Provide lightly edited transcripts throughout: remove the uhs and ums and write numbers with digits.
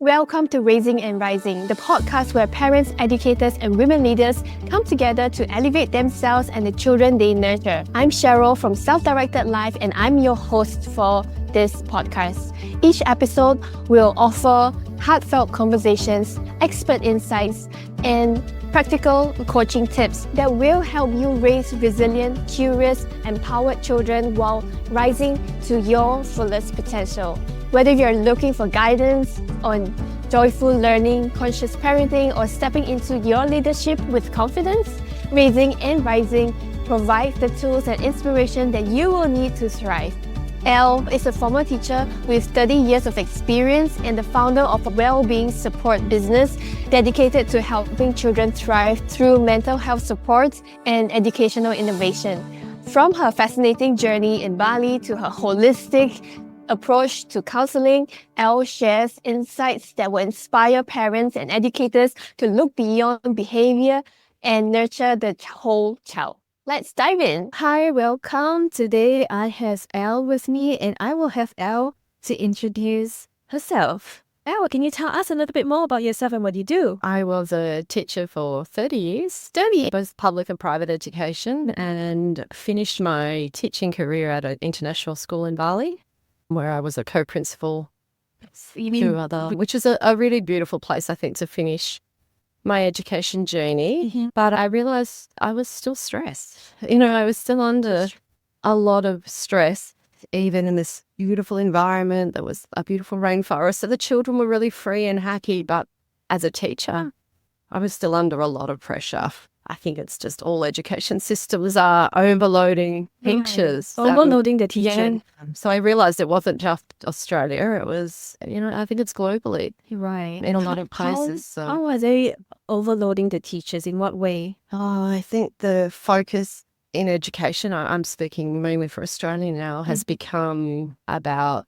Welcome to Raising and Rising, the podcast where parents, educators, and women leaders come together to elevate themselves and the children they nurture. I'm Sheryl from Self-Directed Life, and I'm your host for this podcast. Each episode will offer heartfelt conversations, expert insights, and practical coaching tips that will help you raise resilient, curious, empowered children while rising to your fullest potential. Whether you're looking for guidance on joyful learning, conscious parenting, or stepping into your leadership with confidence, Raising and Rising provides the tools and inspiration that you will need to thrive. Elle is a former teacher with 30 years of experience and the founder of a Wellbeing support business dedicated to helping children thrive through mental health support and educational innovation. From her fascinating journey in Bali to her holistic approach to counseling, Elle shares insights that will inspire parents and educators to look beyond behavior and nurture the whole child. Let's dive in. Hi, welcome. Today I have Elle with me, and I will have Elle to introduce herself. Elle, can you tell us a little bit more about yourself and what you do? I was a teacher for 30 years, both public and private education, and finished my teaching career at an international school in Bali, where I was a co-principal, which is a really beautiful place, I think, to finish my education journey. Mm-hmm. But I realized I was still stressed. I was still under a lot of stress, even in this beautiful environment. There was a beautiful rainforest, so the children were really free and happy. But as a teacher, I was still under a lot of pressure. I think it's just all education systems are overloading teachers. Overloading the teacher. Yeah. So I realized it wasn't just Australia. It was, I think it's globally. Right. In a lot of places. How are they overloading the teachers? In what way? I think the focus in education, I'm speaking mainly for Australia now, has become about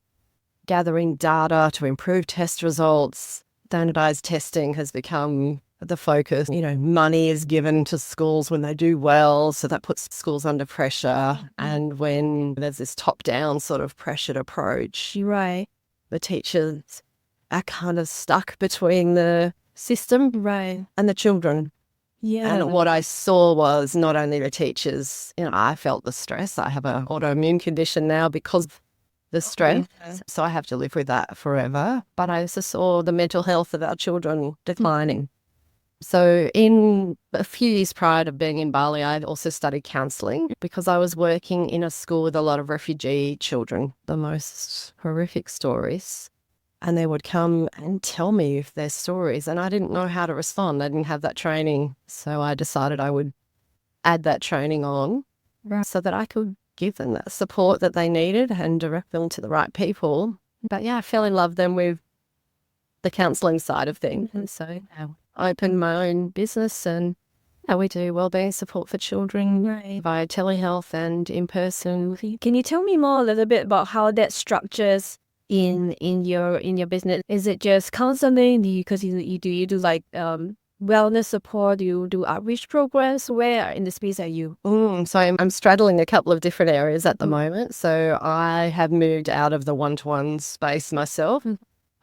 gathering data to improve test results. Standardized testing has become the focus. Money is given to schools when they do well, so that puts schools under pressure. And when there's this top-down sort of pressured approach, Right. the teachers are kind of stuck between the system Right. and the children. Yeah. And what I saw was not only the teachers, I felt the stress. I have an autoimmune condition now because of the stress, so I have to live with that forever. But I also saw the mental health of our children declining. So in a few years prior to being in Bali, I also studied counselling because I was working in a school with a lot of refugee children, the most horrific stories. And they would come and tell me their stories, and I didn't know how to respond. I didn't have that training. So I decided I would add that training on so that I could give them that support that they needed and direct them to the right people. But I fell in love then with the counselling side of things. And so I opened my own business, and we do wellbeing support for children via telehealth and in person. Can you tell me more a little bit about how that structures in your business? Is it just counseling? Because you do like wellness support? Do you do outreach programs? Where in the space are you? So I'm straddling a couple of different areas at the moment. So I have moved out of the one-to-one space myself.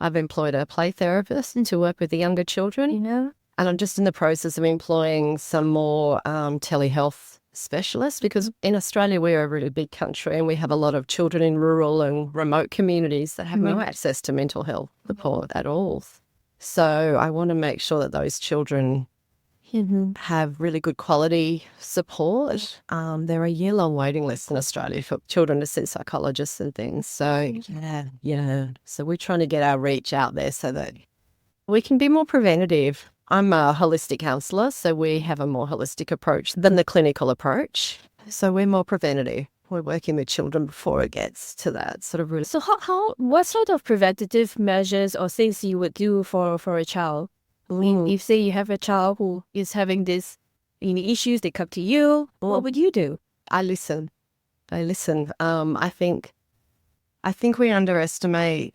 I've employed a play therapist to work with the younger children. And I'm just in the process of employing some more telehealth specialists, because in Australia we're a really big country and we have a lot of children in rural and remote communities that have no access to mental health support at all. So I want to make sure that those children have really good quality support. There are year-long waiting lists in Australia for children to see psychologists and things. So, So we're trying to get our reach out there so that we can be more preventative. I'm a holistic counsellor, so we have a more holistic approach than the clinical approach. So we're more preventative. We're working with children before it gets to that sort of really. So what sort of preventative measures or things you would do for a child? If say you have a child who is having this issues, they come to you, what would you do? I listen. I think we underestimate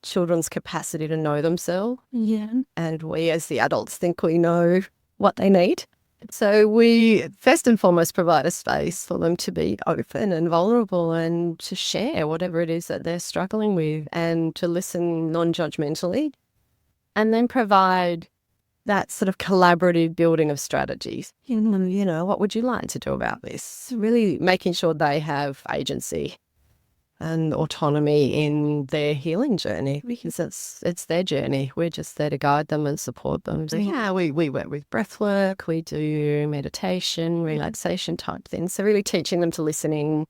children's capacity to know themselves. Yeah. And we as the adults think we know what they need. So we first and foremost provide a space for them to be open and vulnerable and to share whatever it is that they're struggling with and to listen non-judgmentally, and then provide that sort of collaborative building of strategies. What would you like to do about this? Really making sure they have agency and autonomy in their healing journey, because it's their journey. We're just there to guide them and support them. So we work with breath work, we do meditation, relaxation type things. So really teaching them to listen in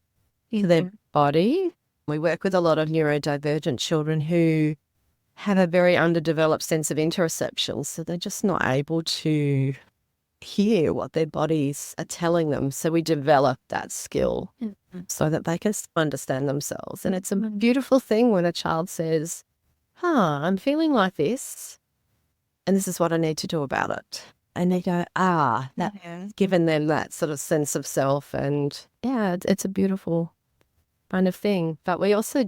to their body. We work with a lot of neurodivergent children who have a very underdeveloped sense of interoception, so they're just not able to hear what their bodies are telling them. So we develop that skill so that they can understand themselves. And it's a beautiful thing when a child says, I'm feeling like this, and this is what I need to do about it. And they go, that's given them that sort of sense of self. And it's a beautiful kind of thing. But we also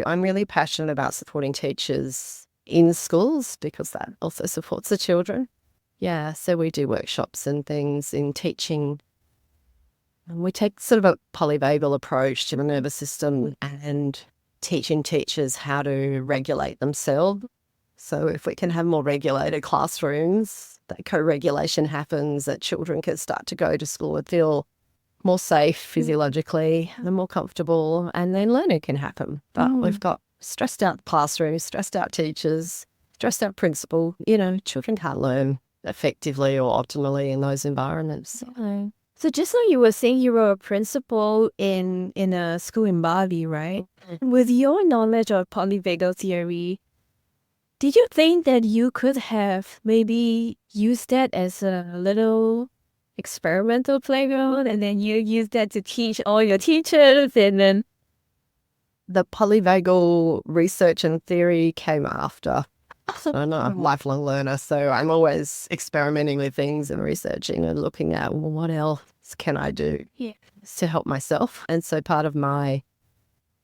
I'm really passionate about supporting teachers in schools because that also supports the children. Yeah, so we do workshops and things in teaching. And we take sort of a polyvagal approach to the nervous system and teaching teachers how to regulate themselves. So if we can have more regulated classrooms, that co-regulation happens, that children can start to go to school and feel more safe physiologically and more comfortable, and then learning can happen. But we've got stressed out classrooms, stressed out teachers, stressed out principal. Children can't learn effectively or optimally in those environments. So just now you were saying you were a principal in a school in Bali, right? With your knowledge of polyvagal theory, did you think that you could have maybe used that as a little experimental playground, and then you use that to teach all your teachers? And then the polyvagal research and theory came after. I'm a lifelong learner, so I'm always experimenting with things and researching and looking at, what else can I do to help myself? And so part of my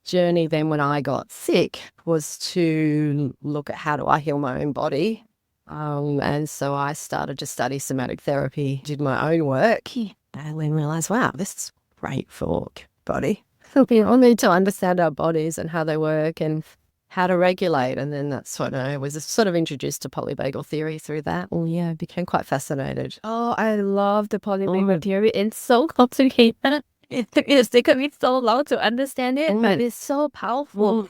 journey then when I got sick was to look at how do I heal my own body. And so I started to study somatic therapy, did my own work, and then realized, wow, this is great for body. We all need to understand our bodies and how they work and how to regulate. And then that's when I was sort of introduced to polyvagal theory through that. I became quite fascinated. Oh, I love the polyvagal theory. It's so complicated. It's taken me so long to understand it, but it's so powerful.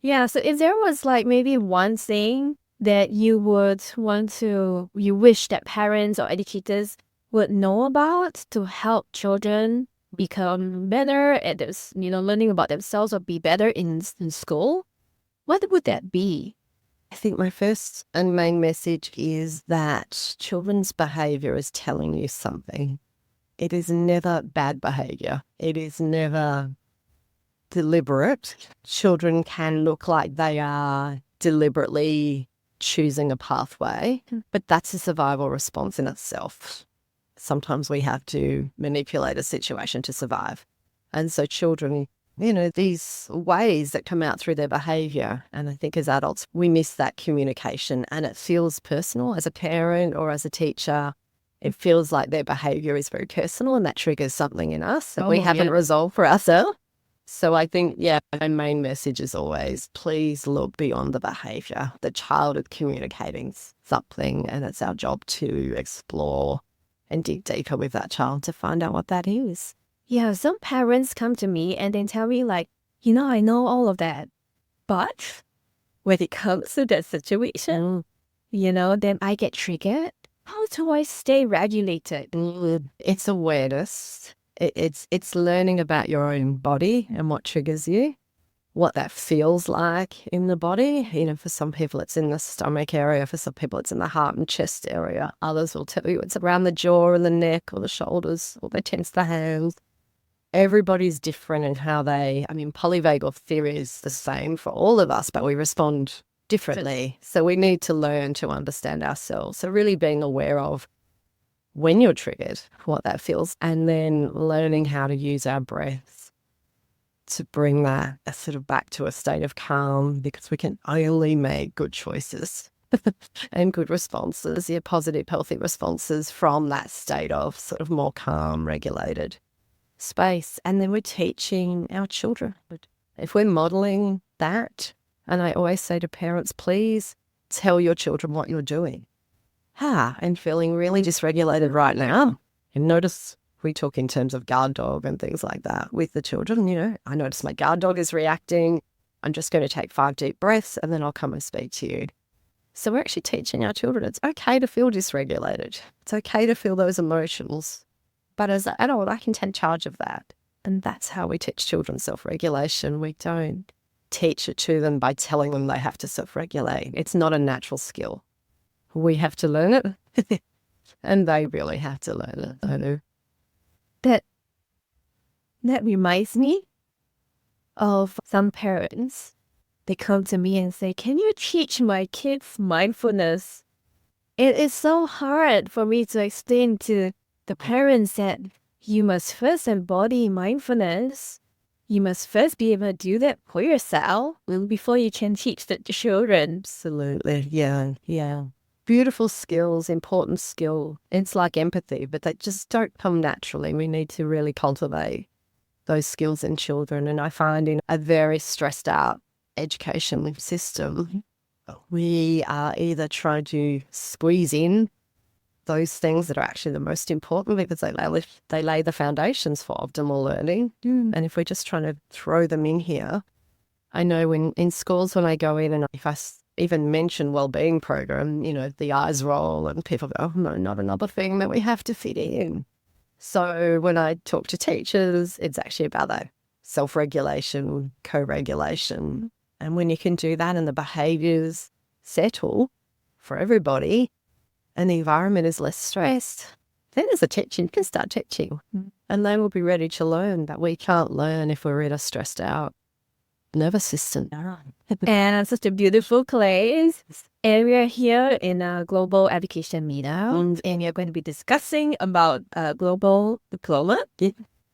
Yeah, so if there was like maybe one thing that you wish that parents or educators would know about to help children become better at this, learning about themselves or be better in school, what would that be? I think my first and main message is that children's behaviour is telling you something. It is never bad behaviour. It is never deliberate. Children can look like they are deliberately choosing a pathway, but that's a survival response in itself. Sometimes we have to manipulate a situation to survive. And so children, these ways that come out through their behaviour, and I think as adults, we miss that communication, and it feels personal as a parent or as a teacher. It feels like their behaviour is very personal, and that triggers something in us that we haven't resolved for ourselves. So I think, my main message is always, please look beyond the behaviour. The child is communicating something, and it's our job to explore and dig deeper with that child to find out what that is. Yeah, some parents come to me and they tell me like, I know all of that, but when it comes to that situation, then I get triggered. How do I stay regulated? It's awareness. It's learning about your own body and what triggers you, what that feels like in the body. For some people it's in the stomach area, for some people it's in the heart and chest area. Others will tell you it's around the jaw or the neck or the shoulders, or they tense the hands. Everybody's different in how polyvagal theory is the same for all of us, but we respond differently. So we need to learn to understand ourselves. So really being aware of when you're triggered, what that feels, and then learning how to use our breaths to bring that sort of back to a state of calm, because we can only make good choices and good responses, positive, healthy responses from that state of sort of more calm, regulated space. And then we're teaching our children. If we're modeling that, and I always say to parents, please tell your children what you're doing. I'm feeling really dysregulated right now. And notice we talk in terms of guard dog and things like that with the children. I notice my guard dog is reacting. I'm just going to take 5 deep breaths and then I'll come and speak to you. So we're actually teaching our children it's okay to feel dysregulated. It's okay to feel those emotions. But as an adult, I can take charge of that. And that's how we teach children self-regulation. We don't teach it to them by telling them they have to self-regulate. It's not a natural skill. We have to learn it. And they really have to learn it. I know. That reminds me of some parents. They come to me and say, can you teach my kids mindfulness? It is so hard for me to explain to the parents that you must first embody mindfulness. You must first be able to do that for yourself before you can teach the children. Absolutely. Yeah. Beautiful skills, important skill. It's like empathy, but they just don't come naturally. We need to really cultivate those skills in children. And I find in a very stressed out education system, we are either trying to squeeze in those things that are actually the most important because they lay the foundations for optimal learning. And if we're just trying to throw them in here, I know in schools when I go in and if I even mention wellbeing program, the eyes roll and people go, oh no, not another thing that we have to fit in. So when I talk to teachers, it's actually about that self-regulation, co-regulation. And when you can do that and the behaviours settle for everybody and the environment is less stressed, then as a teacher, you can start teaching. And they will be ready to learn that we can't learn if we're in a stressed out nervous system. And such a beautiful place. And we're here in a global education meetup, and you're going to be discussing about global diploma.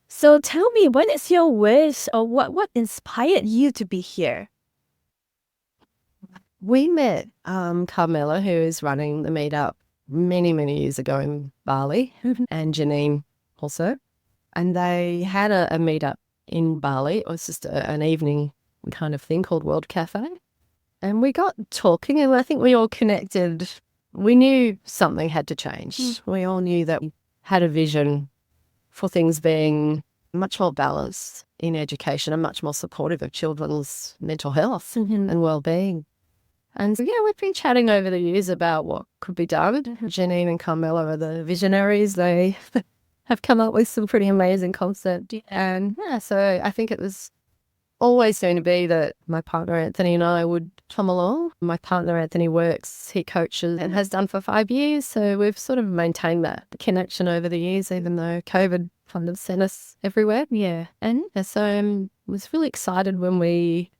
So tell me, what is your wish or what inspired you to be here? We met Carmela, who is running the meetup many, many years ago in Bali, and Janine also. And they had a meetup in Bali. It was just an evening kind of thing called World Cafe. And we got talking and I think we all connected. We knew something had to change. We all knew that we had a vision for things being much more balanced in education and much more supportive of children's mental health and well-being. And so, we've been chatting over the years about what could be done. Janine and Carmela are the visionaries. They have come up with some pretty amazing concepts. And so I think it was always going to be that my partner Anthony and I would come along. My partner Anthony he coaches and has done for 5 years. So we've sort of maintained that connection over the years, even though COVID kind of sent us everywhere. Yeah. And so I was really excited when we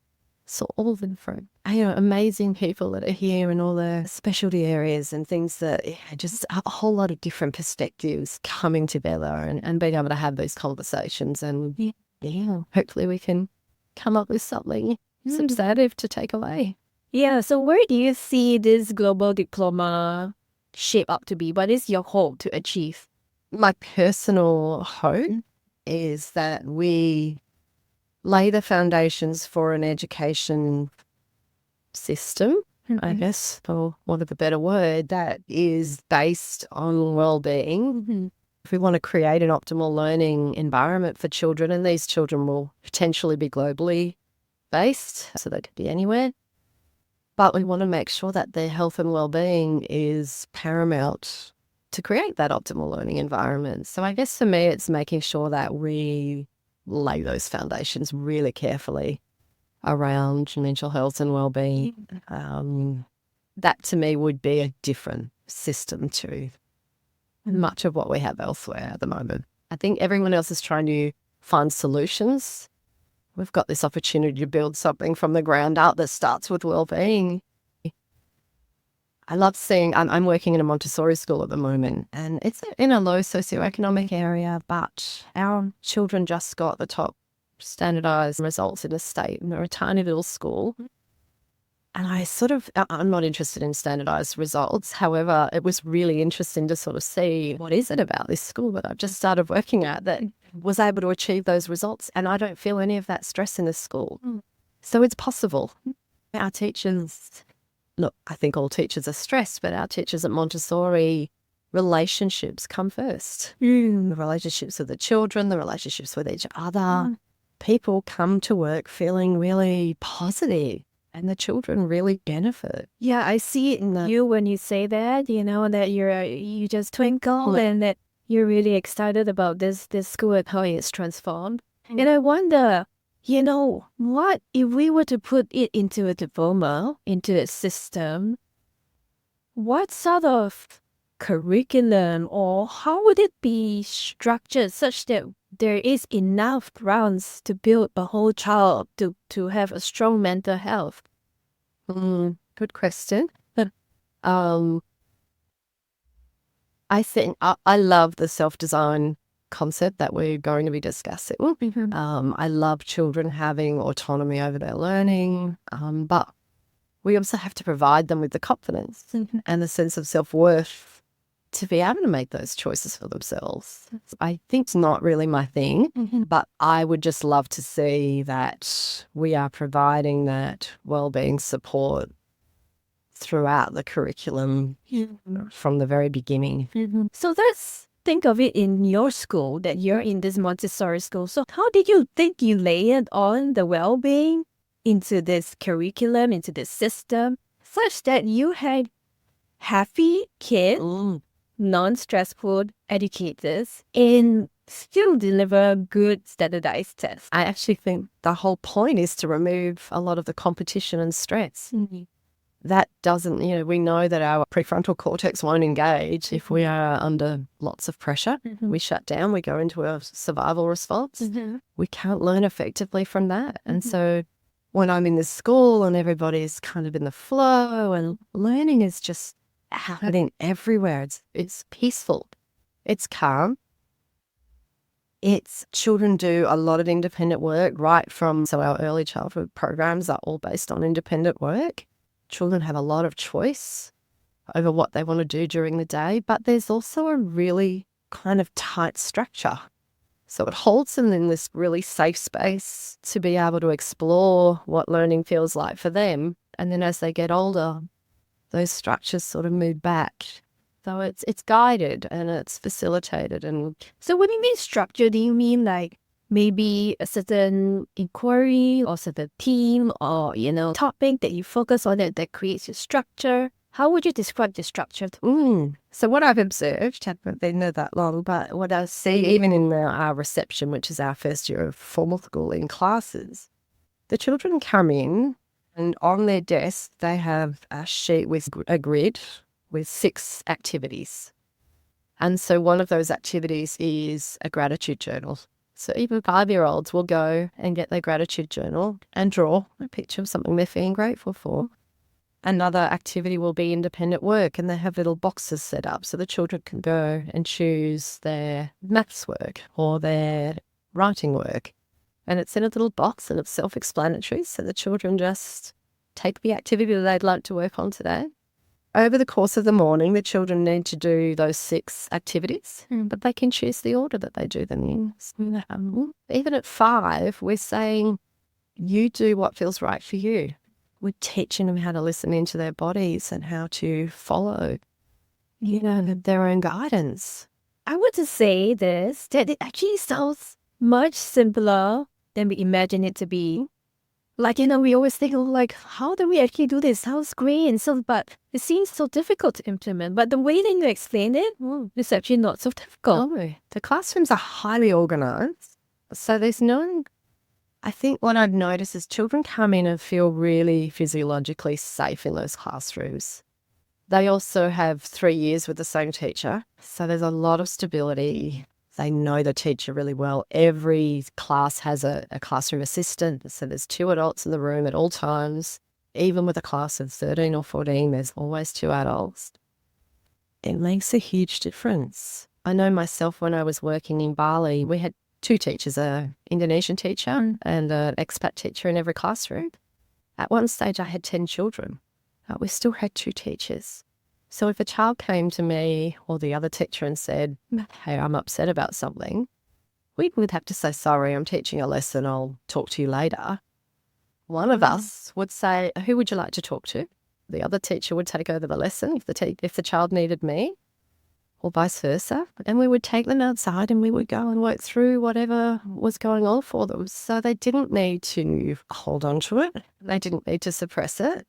saw all of them from amazing people that are here in all the specialty areas and things that just a whole lot of different perspectives coming together and being able to have those conversations. And hopefully we can come up with something substantive to take away. Yeah, so where do you see this global diploma shape up to be? What is your hope to achieve? My personal hope is that we lay the foundations for an education system, I guess, for want of a better word, that is based on well-being. If we want to create an optimal learning environment for children, and these children will potentially be globally based, so they could be anywhere, but we want to make sure that their health and well-being is paramount to create that optimal learning environment. So I guess for me, it's making sure that we lay those foundations really carefully around mental health and well-being. That to me would be a different system to much of what we have elsewhere at the moment. I think everyone else is trying to find solutions. We've got this opportunity to build something from the ground up that starts with well-being. I love seeing, I'm working in a Montessori school at the moment, and it's in a low socioeconomic area, but our children just got the top standardized results in the state, and they're a tiny little school. And I'm not interested in standardized results. However, it was really interesting to sort of see what is it about this school that I've just started working at that was able to achieve those results. And I don't feel any of that stress in this school. So it's possible. Our teachers, look, I think all teachers are stressed, but our teachers at Montessori, relationships come first. The relationships with the children, the relationships with each other. People come to work feeling really positive. And the children really benefit. Yeah, I see it in you when you say that, that you just twinkle and that you're really excited about this school and how it's transformed. And I wonder, what if we were to put it into a diploma, into a system, what sort of curriculum or how would it be structured such that there is enough grounds to build a whole child to have a strong mental health? Good question. I think I love the self-design concept that we're going to be discussing. I love children having autonomy over their learning, but we also have to provide them with the confidence and the sense of self-worth to be able to make those choices for themselves. I think it's not really my thing, but I would just love to see that we are providing that wellbeing support throughout the curriculum from the very beginning. So let's think of it in your school, that you're in this Montessori school. So how did you think you layered on the well-being into this curriculum, into this system, such that you had happy kids, non-stressful educators, and still deliver good standardized tests? I actually think the whole point is to remove a lot of the competition and stress. That doesn't, we know that our prefrontal cortex won't engage if we are under lots of pressure. We shut down, we go into a survival response. We can't learn effectively from that. And so when I'm in this school and everybody's kind of in the flow and learning is just happening everywhere, it's peaceful, it's calm. Children do a lot of independent work so our early childhood programs are all based on independent work. Children have a lot of choice over what they want to do during the day, but there's also a really kind of tight structure. So it holds them in this really safe space to be able to explore what learning feels like for them. And then as they get older, those structures sort of move back. So it's guided and it's facilitated. And so when you mean structure, do you mean like maybe a certain inquiry or certain theme or, topic that you focus on that creates your structure? How would you describe the structure? So what I've observed, I haven't been there that long, but what I see even in our reception, which is our first year of formal schooling classes, the children come in and on their desk they have a sheet with a grid with 6 activities. And so one of those activities is a gratitude journal. So even 5-year-olds will go and get their gratitude journal and draw a picture of something they're feeling grateful for. Another activity will be independent work, and they have little boxes set up so the children can go and choose their maths work or their writing work. And it's in a little box and it's self-explanatory, so the children just take the activity that they'd like to work on today. Over the course of the morning, the children need to do those 6 activities, but they can choose the order that they do them in. Even at 5, we're saying, you do what feels right for you. We're teaching them how to listen into their bodies and how to follow, their own guidance. I would say that it actually sounds much simpler than we imagine it to be. Like, we always think, how do we actually do this? Sounds great and so, but it seems so difficult to implement. But the way that you explain it, it's actually not so difficult. Oh, the classrooms are highly organized. So I think what I've noticed is children come in and feel really physiologically safe in those classrooms. They also have 3 years with the same teacher. So there's a lot of stability. They know the teacher really well. Every class has a classroom assistant. So there's 2 adults in the room at all times. Even with a class of 13 or 14, there's always 2 adults. It makes a huge difference. I know myself when I was working in Bali, we had 2 teachers, an Indonesian teacher and an expat teacher in every classroom. At one stage, I had 10 children, but we still had 2 teachers. So if a child came to me or the other teacher and said, hey, I'm upset about something, we would have to say, sorry, I'm teaching a lesson, I'll talk to you later. One of us would say, who would you like to talk to? The other teacher would take over the lesson if the child needed me, or vice versa. And we would take them outside and we would go and work through whatever was going on for them. So they didn't need to hold on to it. They didn't need to suppress it.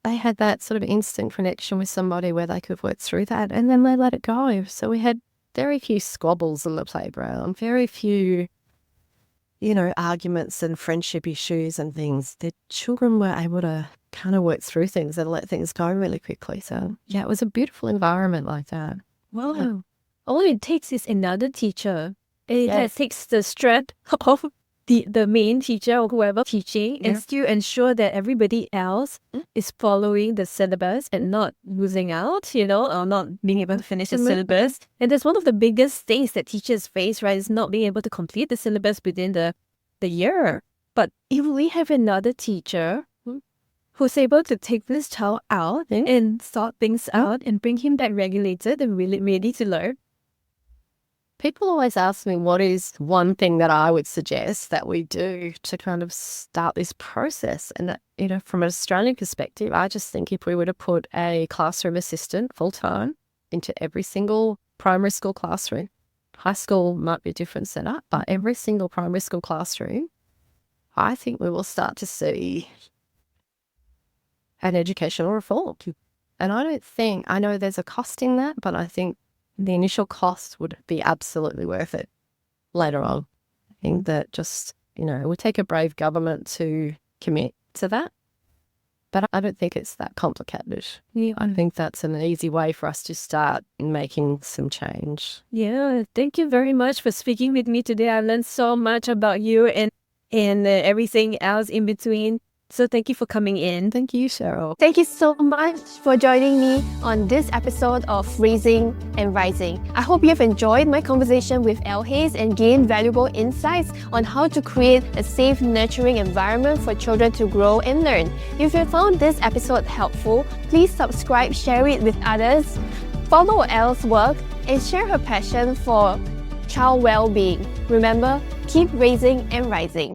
They had that sort of instant connection with somebody where they could work through that, and then they let it go. So we had very few squabbles on the playground, very few, arguments and friendship issues and things. The children were able to kind of work through things and let things go really quickly. So, yeah, it was a beautiful environment like that. Wow. Yeah. All it takes is another teacher. It Yes. takes the strength of the main teacher or whoever teaching and Yeah. still ensure that everybody else is following the syllabus and not losing out, or not being able to finish the syllabus. And that's one of the biggest things that teachers face, right? Is not being able to complete the syllabus within the year. But if we have another teacher who's able to take this child out and sort things out and bring him back regulated and really ready to learn. People always ask me what is one thing that I would suggest that we do to kind of start this process. And that, from an Australian perspective, I just think if we were to put a classroom assistant full-time into every single primary school classroom, high school might be a different setup, but every single primary school classroom, I think we will start to see an educational reform. And I know there's a cost in that, but I think the initial cost would be absolutely worth it later on. I think that just, it would take a brave government to commit to that. But I don't think it's that complicated. Yeah. I think that's an easy way for us to start making some change. Yeah, thank you very much for speaking with me today. I learned so much about you and everything else in between. So thank you for coming in. Thank you, Sheryl. Thank you so much for joining me on this episode of Raising and Rising. I hope you have enjoyed my conversation with Elle and gained valuable insights on how to create a safe, nurturing environment for children to grow and learn. If you found this episode helpful, please subscribe, share it with others, follow Elle's work, and share her passion for child well-being. Remember, keep raising and rising.